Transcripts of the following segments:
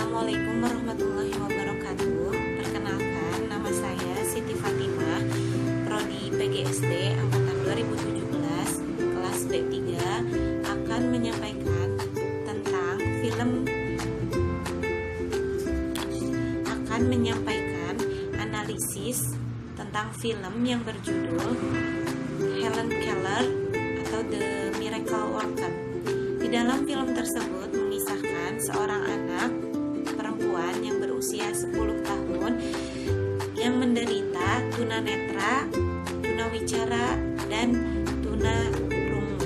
Assalamualaikum warahmatullahi wabarakatuh. Perkenalkan, nama saya Siti Fatimah, Prodi PGSD angkatan 2017, kelas B3, akan menyampaikan analisis tentang film yang berjudul Helen Keller atau The Miracle Worker. Di dalam film tersebut mengisahkan seorang anak perempuan yang berusia 10 tahun yang menderita tunanetra, tunawicara, dan tunarungu.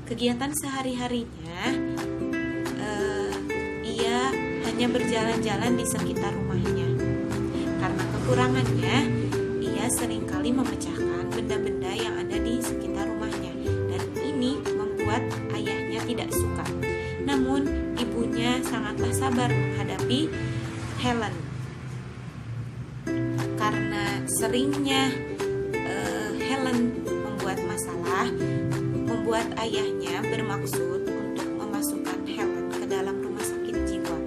Kegiatan sehari-harinya ia hanya berjalan-jalan di sekitar rumahnya. Karena kekurangannya, ia seringkali memecahkan benda-benda yang ada di sekitar rumahnya, dan ini membuat ayahnya tidak suka. Namun ibunya sangatlah sabar menghadapi Helen. Karena seringnya Helen membuat masalah, membuat ayahnya bermaksud untuk memasukkan Helen ke dalam rumah sakit jiwa.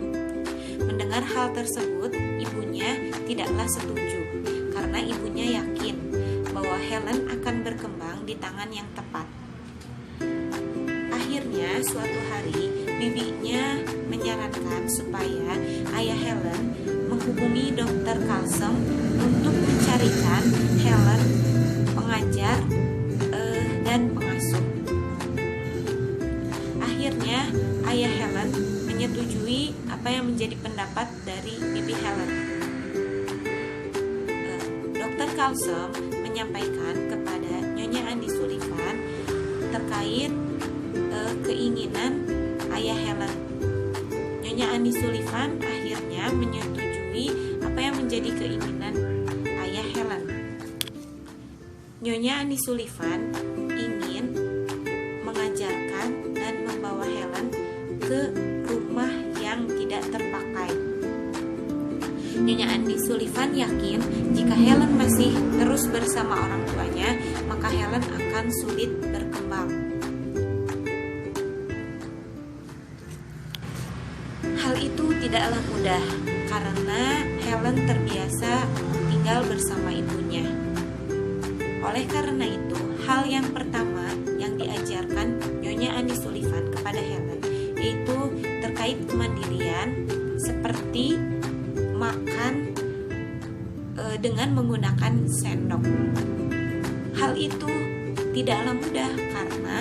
Mendengar hal tersebut, ibunya tidaklah setuju, karena ibunya yakin bahwa Helen akan berkembang di tangan yang tepat. Akhirnya suatu hari bibinya menyarankan supaya ayah Helen menghubungi Dr. Carlson untuk mencarikan Helen pengajar dan pengasuh. Akhirnya ayah Helen menyetujui apa yang menjadi pendapat dari bibi Helen. Dr. Carlson menyampaikan kepada Nyonya Andi Sullivan terkait keinginan ayah Helen. Nyonya Andi Sullivan akhirnya menyetujui apa yang menjadi keinginan ayah Helen. Nyonya Andi Sullivan ingin mengajarkan dan membawa Helen ke rumah yang tidak terpakai. Nyonya Andi Sullivan yakin jika Helen masih terus bersama orang tuanya, maka Helen akan sulit berkembang. Hal itu tidaklah mudah karena Helen terbiasa tinggal bersama ibunya. Oleh karena itu, hal yang pertama yang diajarkan Nyonya Andi Sullivan kepada Helen yaitu terkait kemandirian, seperti makan dengan menggunakan sendok. Hal itu tidaklah mudah karena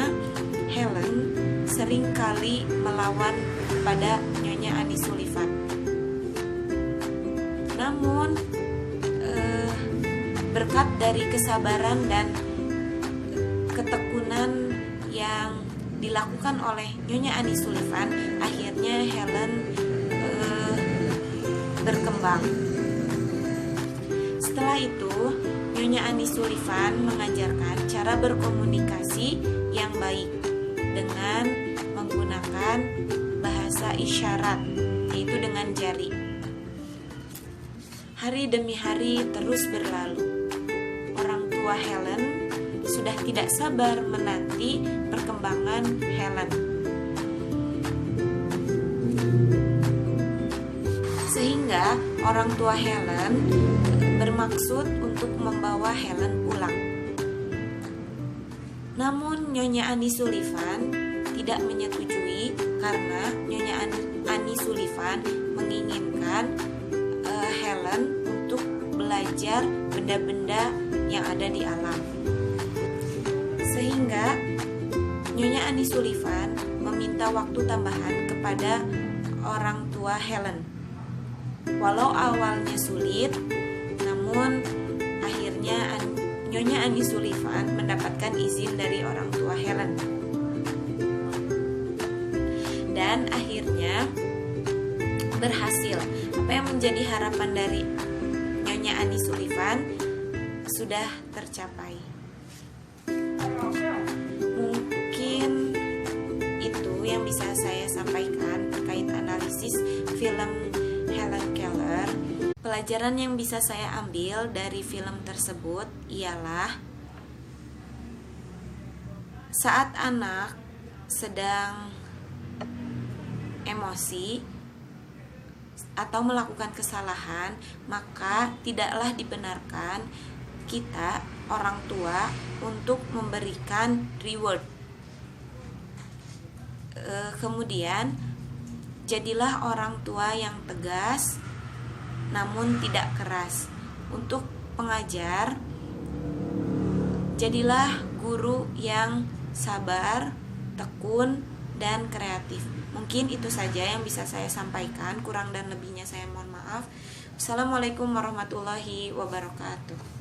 Helen seringkali melawan pada Nyonya Andi Sullivan. Namun berkat dari kesabaran dan ketekunan yang dilakukan oleh Nyonya Andi Sullivan, akhirnya Helen berkembang. Setelah itu, Nyonya Andi Sullivan mengajarkan cara berkomunikasi yang baik dengan menggunakan bahasa isyarat, yaitu dengan jari. Hari demi hari terus berlalu. Orang tua Helen sudah tidak sabar menanti perkembangan Helen. Sehingga orang tua Helen bermaksud untuk membawa Helen pulang. Namun Nyonya Andi Sullivan tidak menyetujui karena Nyonya Andi Sullivan menginginkan Helen untuk belajar benda-benda yang ada di alam. Sehingga Nyonya Andi Sullivan meminta waktu tambahan kepada orang tua Helen. Walau awalnya sulit, namun akhirnya Nyonya Andi Sullivan mendapatkan izin dari orang tua Helen. Dan akhirnya berhasil. Apa yang menjadi harapan dari Nyonya Andi Sullivan sudah tercapai. Mungkin itu yang bisa saya sampaikan terkait analisis film Helen Keller. Pelajaran yang bisa saya ambil dari film tersebut ialah saat anak sedang emosi, atau melakukan kesalahan, maka tidaklah dibenarkan kita orang tua untuk memberikan reward. Kemudian jadilah orang tua yang tegas namun tidak keras. Untuk pengajar, jadilah guru yang sabar, tekun, dan kreatif. Mungkin itu saja yang bisa saya sampaikan. Kurang dan lebihnya saya mohon maaf. Assalamualaikum warahmatullahi wabarakatuh.